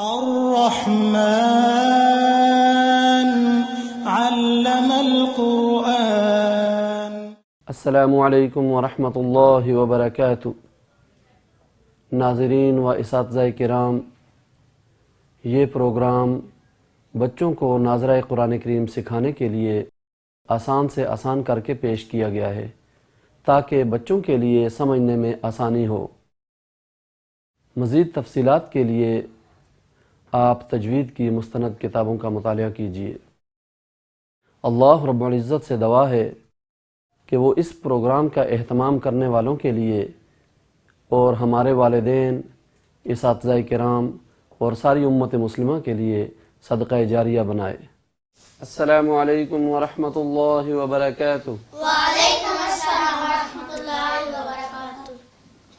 الرحمن علم القرآن۔ السلام علیکم ورحمۃ اللہ وبرکاتہ۔ ناظرین و اساتذہ کرام، یہ پروگرام بچوں کو ناظرہ قرآن کریم سکھانے کے لیے آسان سے آسان کر کے پیش کیا گیا ہے تاکہ بچوں کے لیے سمجھنے میں آسانی ہو۔ مزید تفصیلات کے لیے آپ تجوید کی مستند کتابوں کا مطالعہ کیجیے۔ اللہ رب العزت سے دعا ہے کہ وہ اس پروگرام کا اہتمام کرنے والوں کے لیے اور ہمارے والدین، اساتذہ کرام اور ساری امت مسلمہ کے لیے صدقہ جاریہ بنائے۔ السلام علیکم ورحمۃ اللہ وبرکاتہ۔ وعلیکم السلام ورحمۃ اللہ وبرکاتہ۔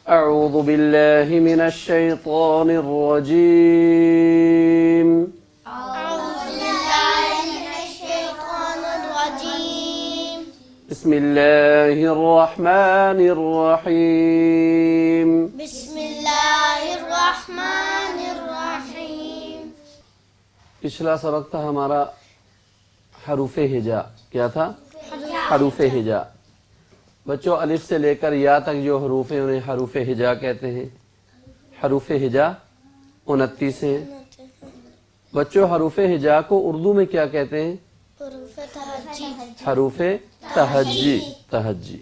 اعوذ باللہ من الشیطان الرجیم۔ اعوذ باللہ من الشیطان الرجیم۔ بسم اللہ الرحمن الرحیم۔ بسم اللہ الرحمن الرحیم۔ پچھلا سبق تھا ہمارا حروف ہجا۔ کیا تھا؟ حروف ہجا۔ بچوں، الف سے لے کر یا تک جو حروف ہیں انہیں حروف ہجا کہتے ہیں۔ حروف ہجا 29 ہیں۔ بچوں، حروف ہجا کو اردو میں کیا کہتے ہیں؟ حروف تہجی۔ حروف تہجی۔ تہجی۔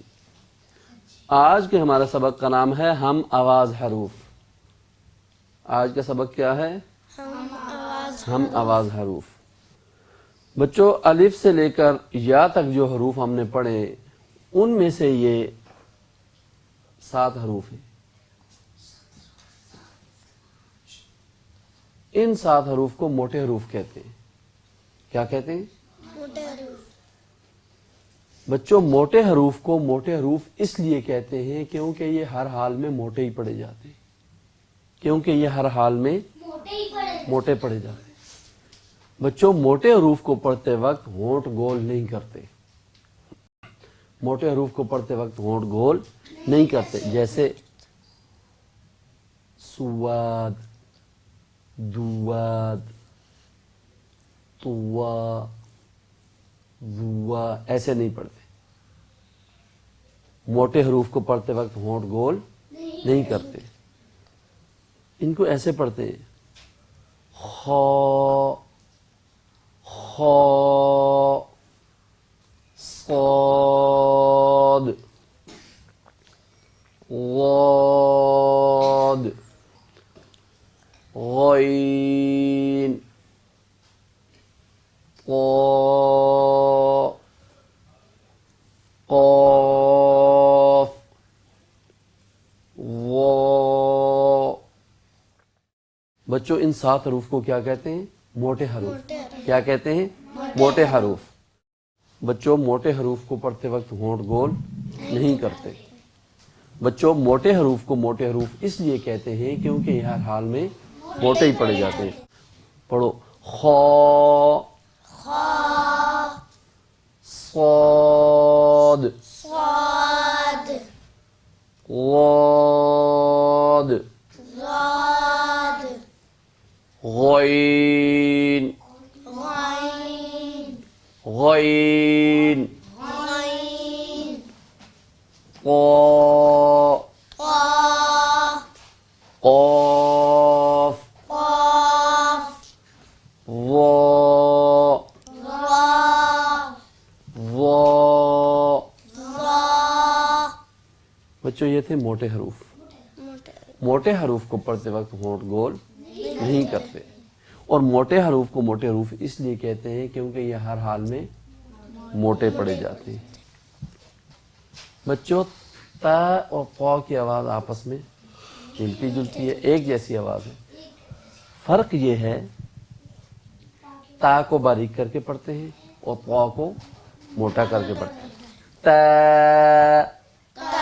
آج کے ہمارا سبق کا نام ہے ہم آواز حروف۔ آج کا سبق کیا ہے؟ ہم آواز حروف۔ بچوں، الف سے لے کر یا تک جو حروف ہم نے پڑھے ان میں سے یہ 7 حروف ہیں۔ ان 7 حروف کو موٹے حروف کہتے ہیں۔ کیا کہتے ہیں؟ موٹے حروف۔ بچوں، موٹے حروف کو موٹے حروف اس لیے کہتے ہیں کیونکہ یہ ہر حال میں موٹے ہی پڑھے جاتے ہیں۔ کیونکہ یہ ہر حال میں موٹے پڑھے جاتے ہیں۔ بچوں، موٹے حروف کو پڑھتے وقت ہونٹ گول نہیں کرتے۔ موٹے حروف کو پڑھتے وقت ہونٹ گول نہیں کرتے، جیسے سواد، دواد، طوا، ذوا، ایسے نہیں پڑھتے۔ موٹے حروف کو پڑھتے وقت ہونٹ گول نہیں کرتے، ان کو ایسے پڑھتے ہیں: خا، خا، صاد، غاد، غین، طا، قاف، وا۔ بچوں، ان 7 حروف کو کیا کہتے ہیں؟ موٹے حروف۔ کیا کہتے ہیں؟ موٹے حروف۔ بچوں، موٹے حروف کو پڑھتے وقت ہونٹ گول نہیں کرتے۔ بچوں، موٹے حروف کو موٹے حروف اس لیے کہتے ہیں کیونکہ یہ ہر حال میں موٹے ہی پڑھے جاتے ہیں۔ پڑھو: خا، صاد، صاد، غاد، ضاد، غین، غین، غین، غین، قا، قا، قاف، قاف، وا، وا، وا۔ وا۔ بچوں، یہ تھے موٹے حروف۔ موٹے حروف کو پڑھتے وقت ہونٹ گول نہیں کرتے، اور موٹے حروف کو موٹے حروف اس لیے کہتے ہیں کیونکہ یہ ہر حال میں موٹے پڑھے جاتے ہیں۔ بچوں، تا اور قا کی آواز آپس میں ملتی جلتی ہے، ایک جیسی آواز ہے۔ فرق یہ ہے تا کو باریک کر کے پڑھتے ہیں اور قا کو موٹا کر کے پڑھتے ہیں۔ تا، قا،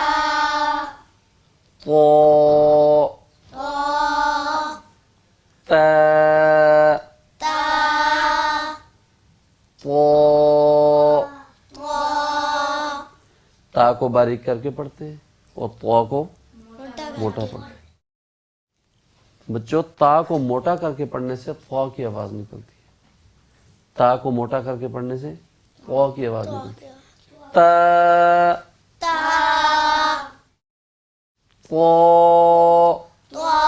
تا، تا کو باریک کر کے پڑھتے ہیں اور طا کو موٹا پڑھتے ہیں۔ بچوں تا کو موٹا کر کے پڑھنے سے قا کی آواز نکلتی ہے. تا کو موٹا کر کے پڑھنے سے قا کی آواز نکلتی ہے. تا تا قا طا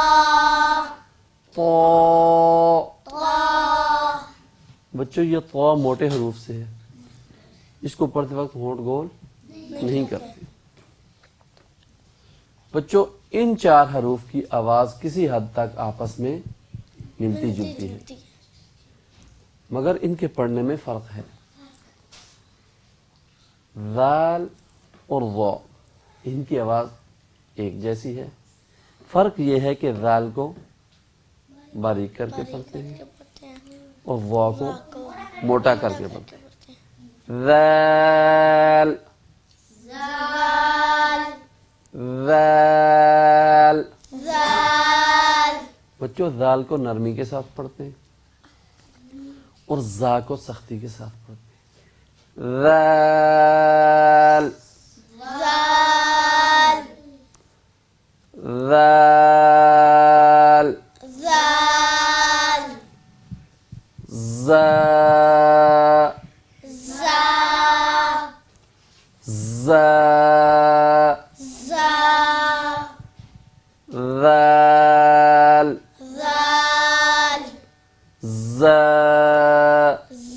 طا. طا. بچوں یہ طا موٹے حروف سے ہے, اس کو پڑھتے وقت ہونٹ گول نہیں کرتے. بچوں ان 4 حروف کی آواز کسی حد تک آپس میں ملتی جلتی ہے, مگر ان کے پڑھنے میں فرق ہے. ذال اور ضا ان کی آواز ایک جیسی ہے. فرق یہ ہے کہ ذال کو باریک کر کے پڑھتے ہیں اور ضا کو موٹا کر کے پڑھتے ہیں. ذال زال ذال. زال. بچوں ذال کو نرمی کے ساتھ پڑھتے ہیں اور زا کو سختی کے ساتھ پڑھتے ہیں. ذال زال. ذال. زال. زا زا. زا. زا. ذال. زال. زا.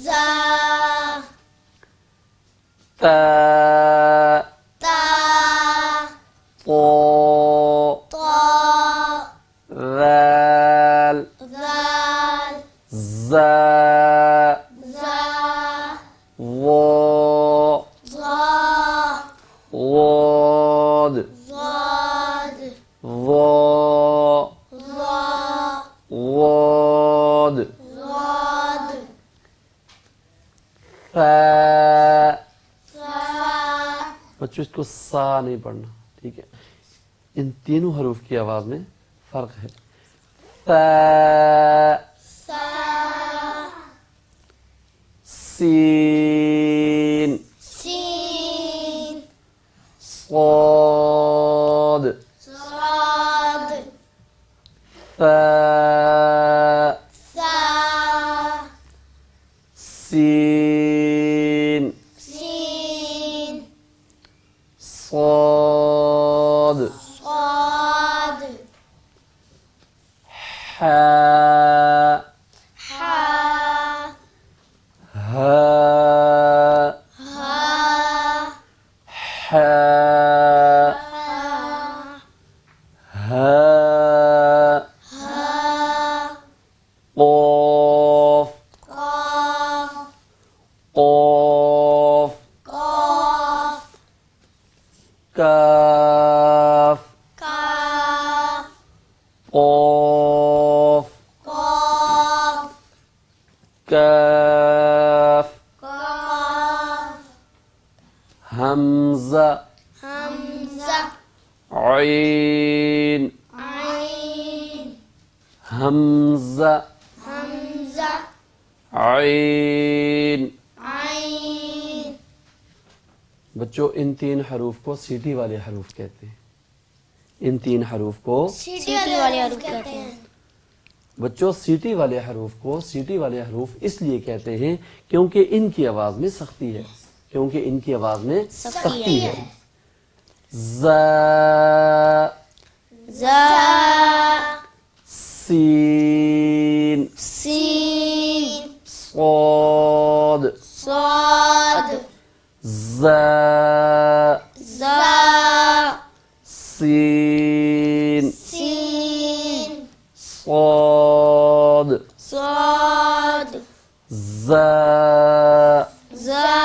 زا. تا تا. طا. طا. ذال. زال. زا. زا. ضا. ضا. ضاد. ضاد. ضا. ضا. ضاد. ضاد. فا. فا. بچوں اس کو سا نہیں پڑھنا, ٹھیک ہے. ان تینوں حروف کی آواز میں فرق ہے. فا. سا. سین. سین. صاد. صاد. فا. سا. سین. سین. صاد. صاد. حا. حا. ها. ها. حا. ها. ها. قاف. قاف. قاف. قاف. كاف. كاف. قاف. قاف. كاف. قاف. همزة. همزة. عين. عين. همزة. همزة. عين. عين. بچوں ان 3 حروف کو سیٹی والے حروف کہتے ہیں. ان 3 حروف کو سیٹی والے حروف کہتے ہیں. بچوں سیٹی والے حروف کو سیٹی والے حروف اس لیے کہتے ہیں کیونکہ ان کی آواز میں سختی ہے. کیونکہ ان کی آواز میں سختی ہے. زا. زا. سین. سین. صاد. صاد. زا. زا. سین. سین. صاد. صاد. زا. زا.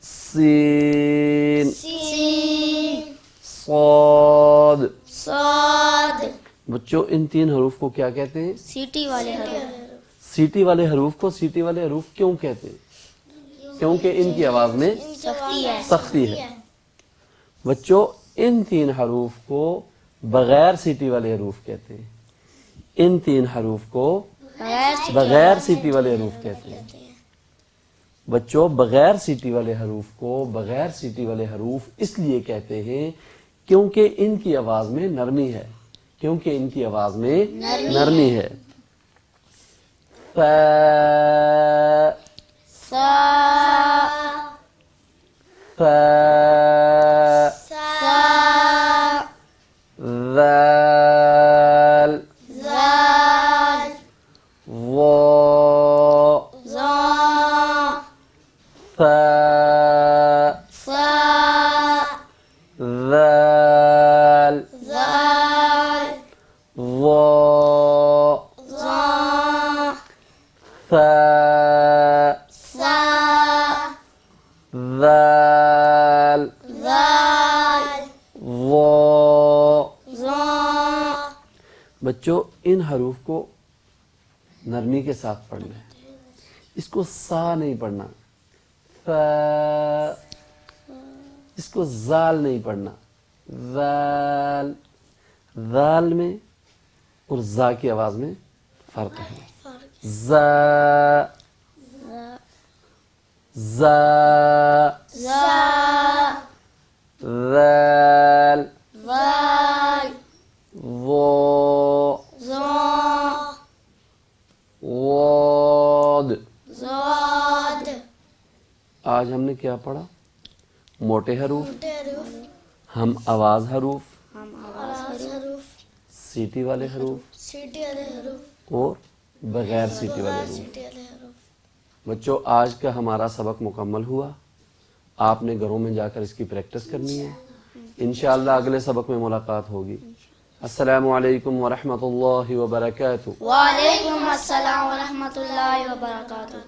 سین. سین. صاد. صاد. بچوں ان 3 حروف کو کیا کہتے ہیں؟ سیٹی والے حروف. سیٹی والے حروف کو سیٹی والے حروف کیوں کہتے ہیں؟ کیونکہ ان کی آواز میں سختی ہے. سختی ہے. بچوں ان 3 حروف کو بغیر سیٹی والے حروف کہتے ہیں. ان 3 حروف کو بغیر سیٹی والے حروف کہتے ہیں. بچوں بغیر سیٹی والے حروف کو بغیر سیٹی والے حروف اس لیے کہتے ہیں کیونکہ ان کی آواز میں نرمی ہے. کیونکہ ان کی آواز میں نرمی ہے. ف سا ف سا ذال زال وا زا ثا سا ذال زال وا زا ثا سا ذال زال وا. زا. بچوں ان حروف کو نرمی کے ساتھ پڑھنا ہے. اس کو سا نہیں پڑھنا, ف. اس کو زال نہیں پڑھنا, ذال. ذال میں اور زا کی آواز میں فرق ہے. زا زا زا ذال زال وا زا واد. زاد. آج ہم نے کیا پڑھا؟ موٹے حروف, حروف ہم آواز حروف, ہم آواز حروف سیٹی والے حروف سیٹی والے حروف اور بغیر سیٹی والے حروف. سیٹی والے حروف. بچوں آج کا ہمارا سبق مکمل ہوا. آپ نے گھروں میں جا کر اس کی پریکٹس کرنی ہے. انشاءاللہ اگلے سبق میں ملاقات ہوگی. السلام علیکم ورحمۃ اللہ وبرکاتہ. وعلیکم السلام ورحمۃ اللہ وبرکاتہ.